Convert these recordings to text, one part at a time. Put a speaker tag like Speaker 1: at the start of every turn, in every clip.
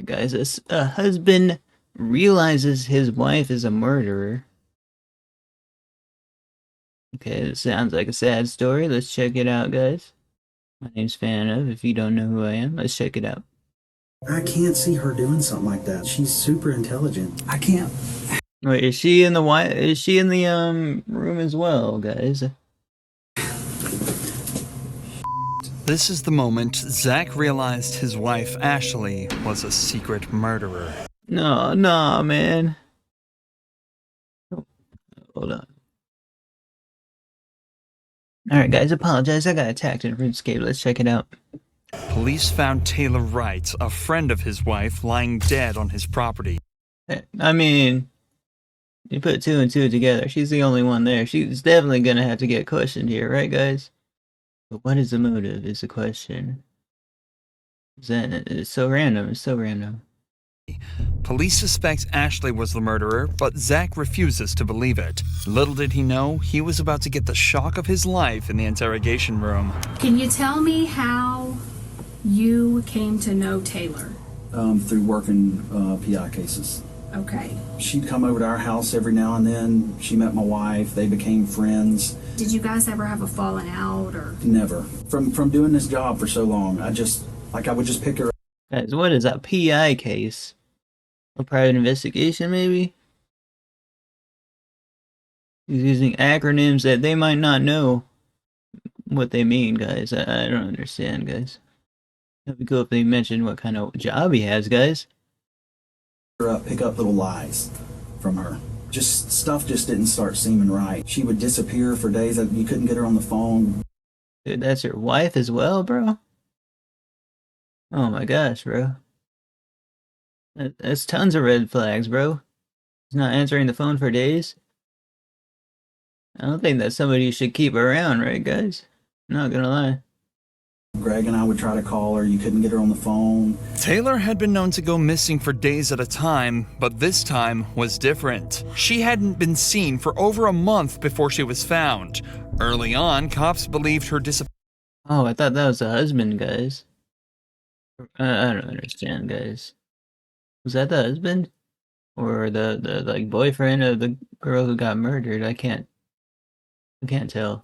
Speaker 1: Guys, a husband realizes his wife is a murderer. Okay, it sounds like a sad story. Let's check it out, guys. My name's FanOF. If you don't know who I am, let's check it out.
Speaker 2: I can't see her doing something like that. She's super intelligent. I can't.
Speaker 1: Wait, is she in the room as well, guys?
Speaker 3: This is the moment Zach realized his wife, Ashley, was a secret murderer.
Speaker 1: No, man. Hold on. Alright, guys, apologize. I got attacked in RuneScape. Let's check it out.
Speaker 3: Police found Taylor Wright, a friend of his wife, lying dead on his property.
Speaker 1: I mean, you put two and two together. She's the only one there. She's definitely gonna have to get questioned here, right, guys? But what is the motive is the question. It's so random. It's so random.
Speaker 3: Police suspect Ashley was the murderer, but Zach refuses to believe it. Little did he know, he was about to get the shock of his life in the interrogation room.
Speaker 4: Can you tell me how you came to know Taylor?
Speaker 2: Through working PI cases.
Speaker 4: Okay.
Speaker 2: She'd come over to our house every now and then. She met my wife. They became friends.
Speaker 4: Did you guys ever have a falling out or?
Speaker 2: Never. From doing this job for so long, I would just pick her up.
Speaker 1: Guys, what is that PI case? A private investigation, maybe? He's using acronyms that they might not know what they mean, guys. I don't understand, guys. It'd be cool if they mentioned what kind of job he has, guys.
Speaker 2: Pick up little lies from her. Just stuff just didn't start seeming right. She would disappear for days. You couldn't get her on the phone.
Speaker 1: Dude, that's your wife as well, bro? Oh my gosh, bro. That's tons of red flags, bro. He's not answering the phone for days. I don't think that's somebody you should keep around, right, guys? Not gonna lie.
Speaker 2: Greg and I would try to call her. You couldn't get her on the phone.
Speaker 3: Taylor had been known to go missing for days at a time, but this time was different. She hadn't been seen for over a month before she was found. Early on, cops believed her disappearance.
Speaker 1: Oh, I thought that was the husband, guys. I don't understand, guys. Was that the husband? Or the like boyfriend of the girl who got murdered? I can't tell.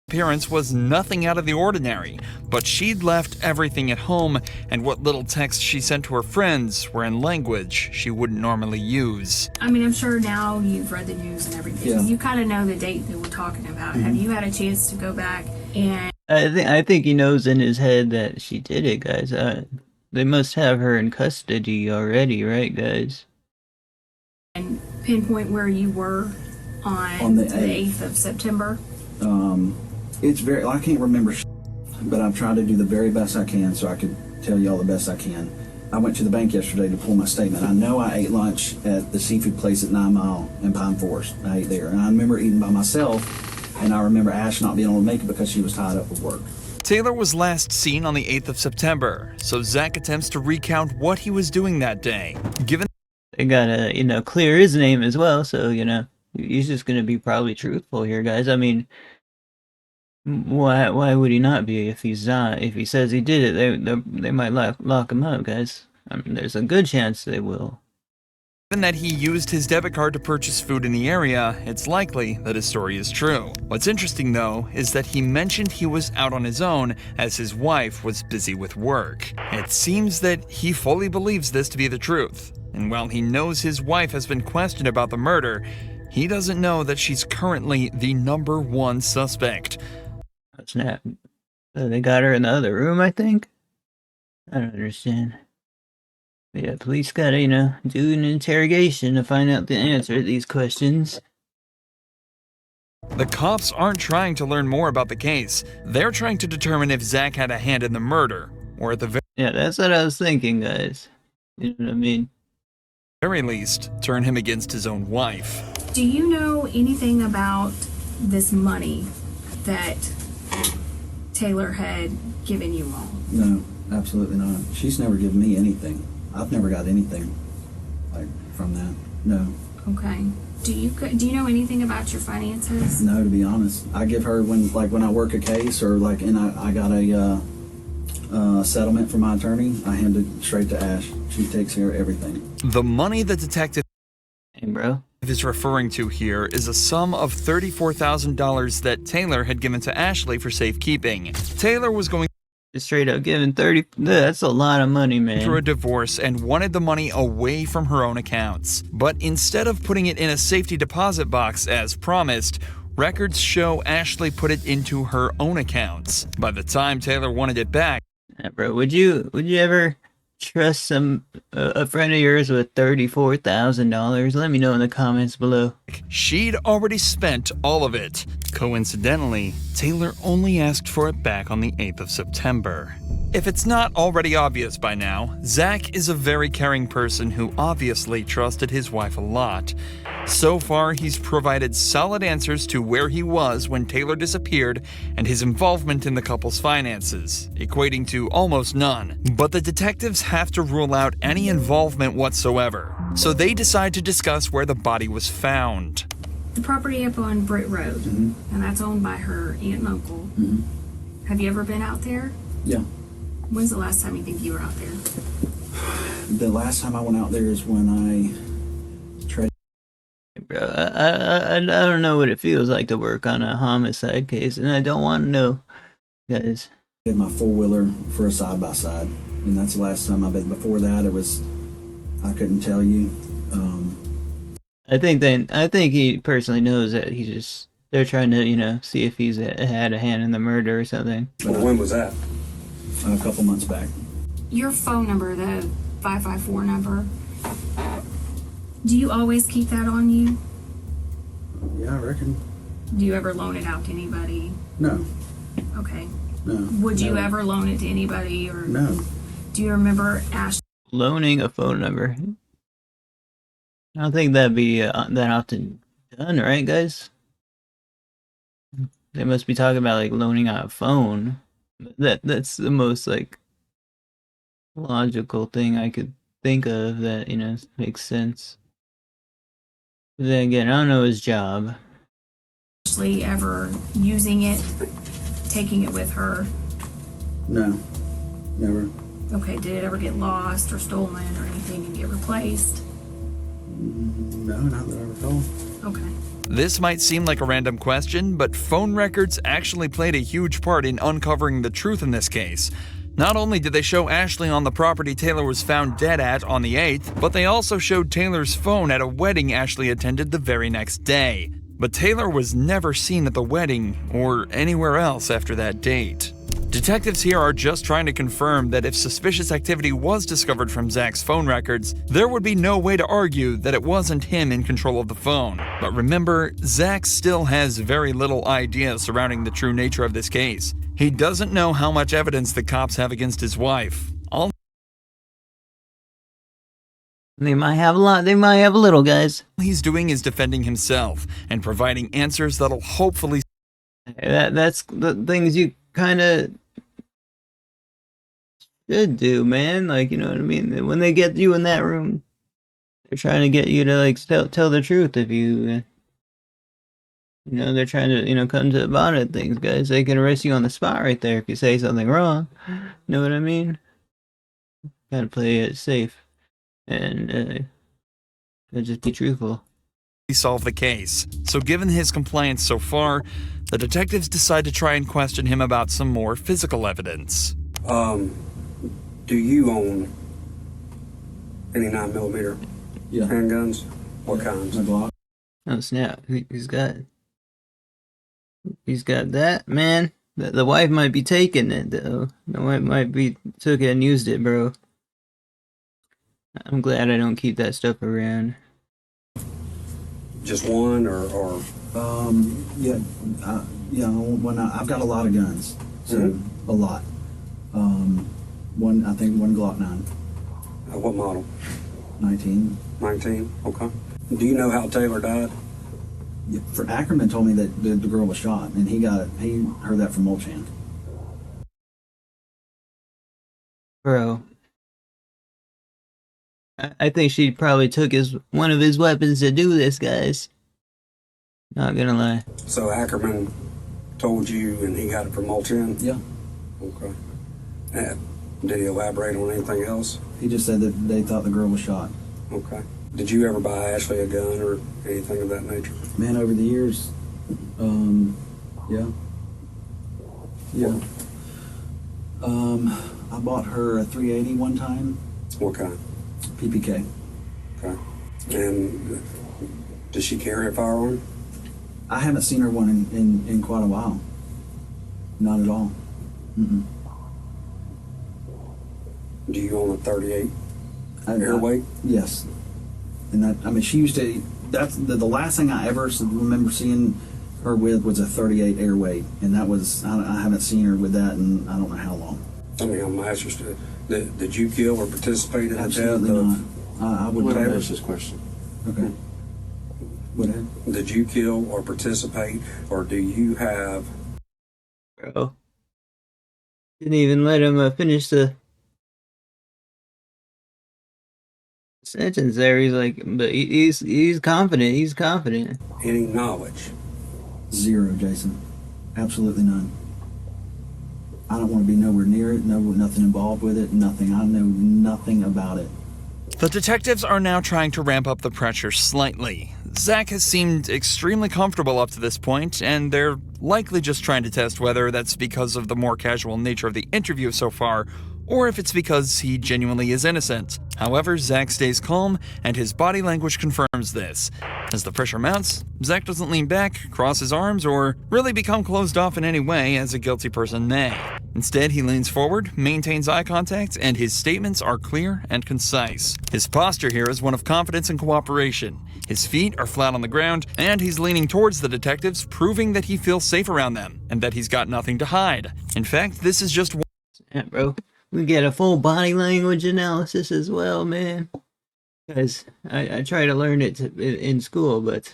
Speaker 3: Appearance was nothing out of the ordinary, but she'd left everything at home, and what little texts she sent to her friends were in language she wouldn't normally use.
Speaker 4: I mean, I'm sure now you've read the news and everything.
Speaker 2: Yeah.
Speaker 4: You kind of know the date that we're talking about. Have you had a chance to go back and?
Speaker 1: I think he knows in his head that she did it, guys. They must have her in custody already, right, guys?
Speaker 4: And pinpoint where you were on the 8th of September?
Speaker 2: It's I can't remember, but I'm trying to do the very best I can so I could tell y'all the best I can. I went to the bank yesterday to pull my statement. I know I ate lunch at the seafood place at 9 Mile in Pine Forest. I ate there, and I remember eating by myself, and I remember Ash not being able to make it because she was tied up with work.
Speaker 3: Taylor was last seen on the 8th of September, so Zach attempts to recount what he was doing that day. Given
Speaker 1: They gotta, clear his name as well, so, he's just gonna be probably truthful here, guys. I mean, why would he not be if he's not? If he says he did it, they might lock him up, guys. I mean, there's a good chance they will.
Speaker 3: Given that he used his debit card to purchase food in the area, it's likely that his story is true. What's interesting, though, is that he mentioned he was out on his own as his wife was busy with work. It seems that he fully believes this to be the truth. And while he knows his wife has been questioned about the murder, he doesn't know that she's currently the #1 suspect.
Speaker 1: Oh, snap. So they got her in the other room, I think? I don't understand. But yeah, police gotta, do an interrogation to find out the answer to these questions.
Speaker 3: The cops aren't trying to learn more about the case. They're trying to determine if Zach had a hand in the murder, or at the
Speaker 1: Yeah, that's what I was thinking, guys. You know what I mean?
Speaker 3: very least, turn him against his own wife.
Speaker 4: Do you know anything about this money that Taylor had given you all?
Speaker 2: No, absolutely not. She's never given me anything. I've never got anything from that. No.
Speaker 4: Okay. Do you know anything about your finances?
Speaker 2: No, to be honest. I give her when I work a case or and I got settlement from my attorney, I hand it straight to Ash. She takes care of everything.
Speaker 3: The money the detective
Speaker 1: Hey, bro.
Speaker 3: is referring to here is a sum of $34,000 that Taylor had given to Ashley for safekeeping. Taylor was going
Speaker 1: Straight up giving 30. That's a lot of money,
Speaker 3: through a
Speaker 1: man.
Speaker 3: divorce and wanted the money away from her own accounts. But instead of putting it in a safety deposit box as promised, records show Ashley put it into her own accounts. By the time Taylor wanted it back,
Speaker 1: Yeah, bro, would you ever trust a friend of yours with $34,000? Let me know in the comments below.
Speaker 3: she'd already spent all of it. Coincidentally, Taylor only asked for it back on the 8th of September. If it's not already obvious by now, Zach is a very caring person who obviously trusted his wife a lot. So far, he's provided solid answers to where he was when Taylor disappeared and his involvement in the couple's finances, equating to almost none. But the detectives have to rule out any involvement whatsoever, so they decide to discuss where the body was found.
Speaker 4: The property up on Britt Road, and that's owned by her aunt and uncle. Have you ever been out there?
Speaker 2: Yeah.
Speaker 4: When's the last time you think you were out there?
Speaker 2: The last time I went out there is when I tried
Speaker 1: Bro, I don't know what it feels like to work on a homicide case, and I don't want to know, guys.
Speaker 2: to get my four-wheeler for a side-by-side. And that's the last time I've been. Before that, it was, I couldn't tell you.
Speaker 1: I think he personally knows that they're trying to, see if he's had a hand in the murder or something.
Speaker 5: Well, when was that?
Speaker 2: A couple months back.
Speaker 4: Your phone number, the 554 number, do you always keep that on you?
Speaker 2: Yeah, I reckon.
Speaker 4: Do you ever loan it out to anybody?
Speaker 2: No,
Speaker 4: Okay.
Speaker 2: no.
Speaker 4: Would you
Speaker 2: no,
Speaker 4: ever loan it to anybody, or
Speaker 2: No.
Speaker 4: do you remember Ash?
Speaker 1: Loaning a phone number. I don't think that'd be that often done, right, guys? They must be talking about like loaning out a phone. That's the most like logical thing I could think of that makes sense. But then again, I don't know his job.
Speaker 4: Ashley ever using it, taking it with her?
Speaker 2: No. Never.
Speaker 4: Okay, did it ever get lost or stolen or anything and get replaced?
Speaker 2: No, not that I recall.
Speaker 4: Okay.
Speaker 3: This might seem like a random question, but phone records actually played a huge part in uncovering the truth in this case. Not only did they show Ashley on the property Taylor was found dead at on the 8th, but they also showed Taylor's phone at a wedding Ashley attended the very next day. But Taylor was never seen at the wedding or anywhere else after that date. Detectives here are just trying to confirm that if suspicious activity was discovered from Zach's phone records, there would be no way to argue that it wasn't him in control of the phone. But remember, Zach still has very little idea surrounding the true nature of this case. He doesn't know how much evidence the cops have against his wife. All
Speaker 1: They might have a lot, they might have a little, guys.
Speaker 3: he's doing is defending himself and providing answers that'll hopefully
Speaker 1: That's the things you kind of should do, man. Like, you know what I mean? When they get you in that room, they're trying to get you to like tell the truth. If they're trying to come to the bottom of things, guys. They can arrest you on the spot right there if you say something wrong. You know what I mean? Gotta play it safe and just be truthful.
Speaker 3: solve the case. So given his compliance so far, the detectives decide to try and question him about some more physical evidence.
Speaker 5: Do you own any 9mm
Speaker 2: Yeah.
Speaker 5: handguns? What kinds?
Speaker 2: My Glock.
Speaker 1: Oh snap! He's got that, man. The wife might be taking it though. The wife might be took it and used it, bro. I'm glad I don't keep that stuff around.
Speaker 5: Just one or
Speaker 2: Yeah. When I've got a lot of guns, so a lot. I think one Glock 9,
Speaker 5: what model?
Speaker 2: 19.
Speaker 5: 19? Okay. Do you know how Taylor died?
Speaker 2: Yeah, for Ackerman told me that the girl was shot, and he heard that from Molchan.
Speaker 1: Bro, I think she probably took one of his weapons to do this, guys. Not gonna lie.
Speaker 5: So Ackerman told you and he got it from Molchan?
Speaker 2: Yeah.
Speaker 5: Okay. Did he elaborate on anything else?
Speaker 2: He just said that they thought the girl was shot.
Speaker 5: Okay. Did you ever buy Ashley a gun or anything of that nature?
Speaker 2: Man, over the years, yeah. Yeah. I bought her a 380 one time,
Speaker 5: What kind?
Speaker 2: PPK.
Speaker 5: Okay. And does she carry a firearm?
Speaker 2: I haven't seen her one in quite a while. Not at all. Mm-mm.
Speaker 5: Do you own a 38
Speaker 2: I-
Speaker 5: airweight?
Speaker 2: Yes. And that, I mean, she used to, that's the last thing I ever remember seeing her with was a 38 airweight. And that was, I haven't seen her with that in I don't know how long.
Speaker 5: I mean, I'm interested. Did you kill or participate in
Speaker 2: Absolutely
Speaker 5: the
Speaker 2: not.
Speaker 5: death
Speaker 2: I would
Speaker 6: Let him
Speaker 2: never.
Speaker 6: ask this question.
Speaker 2: Okay. What ahead?
Speaker 5: Did you kill or participate, or do you have?
Speaker 1: Bro. Didn't even let him finish the sentence there. He's like, but he's confident. He's confident.
Speaker 5: Any knowledge?
Speaker 2: Zero, Jason. Absolutely none. I don't want to be nowhere near it. No, nothing involved with it. Nothing. I know nothing about it.
Speaker 3: The detectives are now trying to ramp up the pressure slightly. Zach has seemed extremely comfortable up to this point, and they're likely just trying to test whether that's because of the more casual nature of the interview so far, or if it's because he genuinely is innocent. However, Zach stays calm, and his body language confirms this. As the pressure mounts, Zach doesn't lean back, cross his arms, or really become closed off in any way as a guilty person may. Instead, he leans forward, maintains eye contact, and his statements are clear and concise. His posture here is one of confidence and cooperation. His feet are flat on the ground, and he's leaning towards the detectives, proving that he feels safe around them, and that he's got nothing to hide. In fact, this is just one.
Speaker 1: Yeah, bro. We get a full body language analysis as well, man. Because I try to learn it in school, but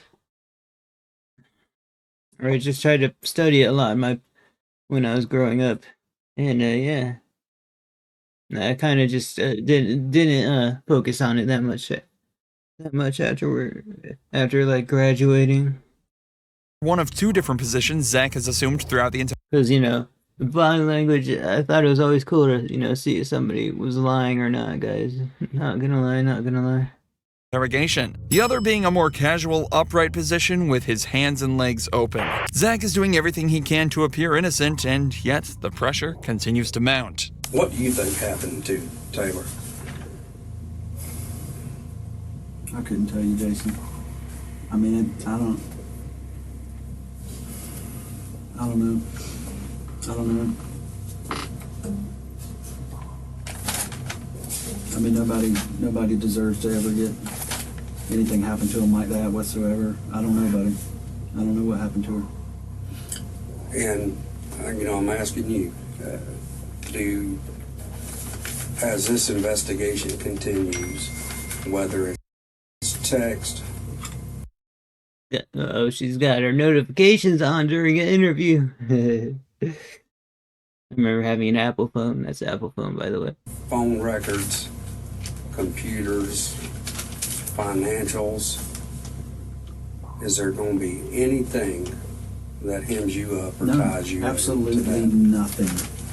Speaker 1: I just tried to study it a lot when I was growing up, and yeah, I kind of just didn't focus on it that much after like graduating,
Speaker 3: One of two different positions Zach has assumed throughout the entire
Speaker 1: because the body language. I thought it was always cool to see if somebody was lying or not, guys. Not gonna lie.
Speaker 3: interrogation. The other being a more casual, upright position with his hands and legs open. Zach is doing everything he can to appear innocent, and yet the pressure continues to mount.
Speaker 5: What do you think happened to Taylor?
Speaker 2: I couldn't tell you, Jason. I mean, I don't know. I mean, nobody deserves to ever get anything happen to them like that whatsoever. I don't know, buddy. I don't know what happened to her.
Speaker 5: And I'm asking you, as this investigation continues, whether it's text,
Speaker 1: Yeah. Oh, she's got her notifications on during an interview. I remember having an Apple phone. That's an Apple phone, by the way.
Speaker 5: phone records, computers, financials, is there going to be anything that hems you up or
Speaker 2: No,
Speaker 5: ties you
Speaker 2: absolutely
Speaker 5: to that?
Speaker 2: nothing.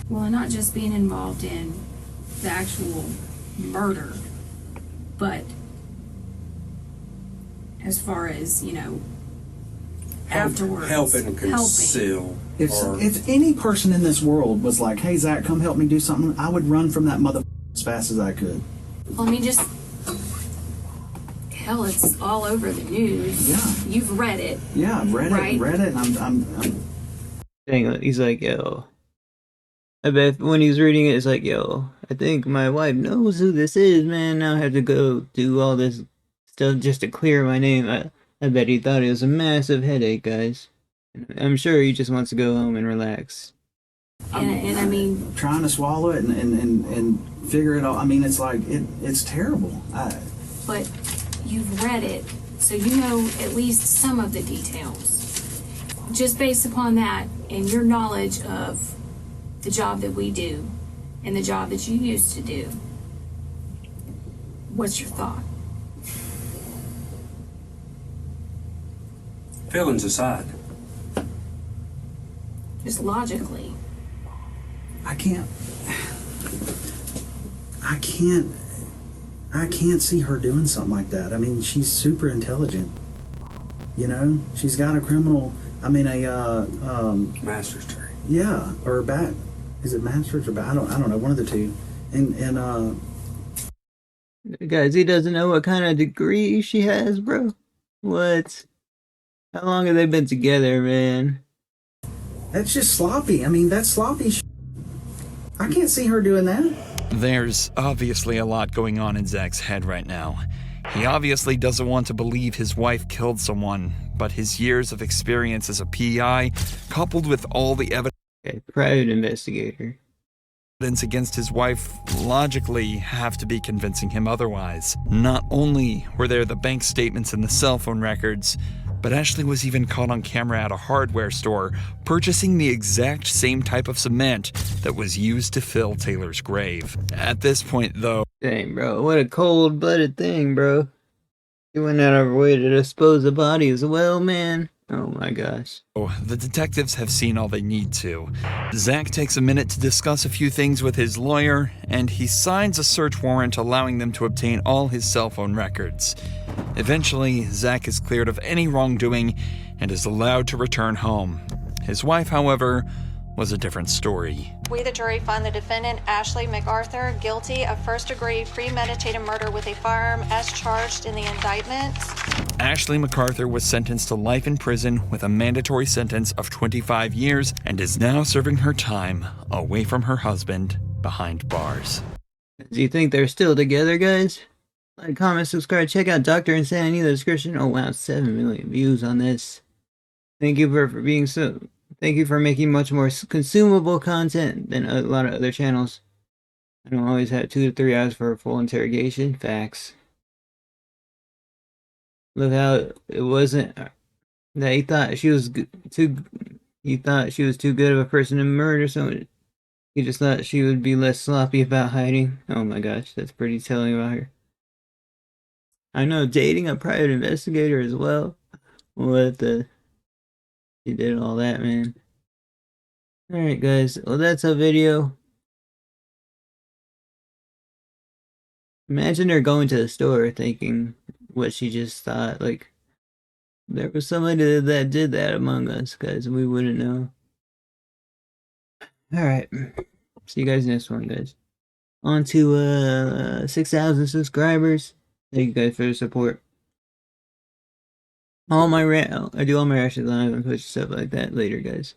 Speaker 4: Well, and not just being involved in the actual murder, but as far as, afterwards.
Speaker 5: Helping conceal.
Speaker 2: If any person in this world was like, "Hey Zach, come help me do something," I would run from that mother as fast as I could.
Speaker 4: Well, I mean, just hell, it's all over the news.
Speaker 2: Yeah.
Speaker 4: You've read it.
Speaker 2: Yeah, I've read
Speaker 4: Right.
Speaker 2: it, and I'm
Speaker 1: Dang, he's like, yo. I bet when he's reading it, it's like, yo, I think my wife knows who this is, man. Now I have to go do all this stuff just to clear my name. I bet he thought it was a massive headache, guys. I'm sure he just wants to go home and relax.
Speaker 4: And I mean,
Speaker 2: trying to swallow it and figure it out. I mean, it's like it's terrible.
Speaker 4: but you've read it, so you know at least some of the details. Just based upon that and your knowledge of the job that we do and the job that you used to do, what's your thought?
Speaker 5: Feelings aside,
Speaker 4: Just logically.
Speaker 2: I can't. I can't see her doing something like that. I mean, she's super intelligent. You know, she's got a criminal. I mean,
Speaker 5: Master's degree.
Speaker 2: yeah, or back. Is it master's or back? I don't know. One of the two. And
Speaker 1: Guys, he doesn't know what kind of degree she has, bro. What? How long have they been together, man?
Speaker 2: that's just sloppy. I mean, that's sloppy. I can't see her doing that.
Speaker 3: There's obviously a lot going on in Zach's head right now. He obviously doesn't want to believe his wife killed someone, but his years of experience as a PI, coupled with all the
Speaker 1: Okay, private investigator.
Speaker 3: evidence against his wife, logically have to be convincing him otherwise. Not only were there the bank statements and the cell phone records, but Ashley was even caught on camera at a hardware store purchasing the exact same type of cement that was used to fill Taylor's grave. At this point, though,
Speaker 1: Dang, bro, what a cold-blooded thing, bro. He went out of her way to dispose of body as well, man. Oh my gosh.
Speaker 3: the detectives have seen all they need to. Zach takes a minute to discuss a few things with his lawyer, and he signs a search warrant allowing them to obtain all his cell phone records. Eventually, Zach is cleared of any wrongdoing and is allowed to return home. His wife, however, was a different story.
Speaker 6: We, the jury, find the defendant, Ashley MacArthur, guilty of first-degree premeditated murder with a firearm as charged in the indictment.
Speaker 3: Ashley MacArthur was sentenced to life in prison with a mandatory sentence of 25 years and is now serving her time away from her husband behind bars.
Speaker 1: Do you think they're still together, guys? Like, comment, subscribe, check out Dr. Insanity in the description. Oh wow, 7 million views on this. Thank you for being so... Thank you for making much more consumable content than a lot of other channels. I don't always have 2 to 3 hours for a full interrogation. Facts. Look how it wasn't that he thought she was too... He thought she was too good of a person to murder someone. He just thought she would be less sloppy about hiding. Oh my gosh, that's pretty telling about her. I know, dating a private investigator as well. What the... He did all that, man. Alright, guys. Well, that's a video. Imagine her going to the store thinking what she just thought. Like, there was somebody that did that among us, guys. We wouldn't know. Alright. See you guys next one, guys. On to 6,000 subscribers. Thank you guys for the support. I do all my reactions live and Twitch stuff like that later, guys.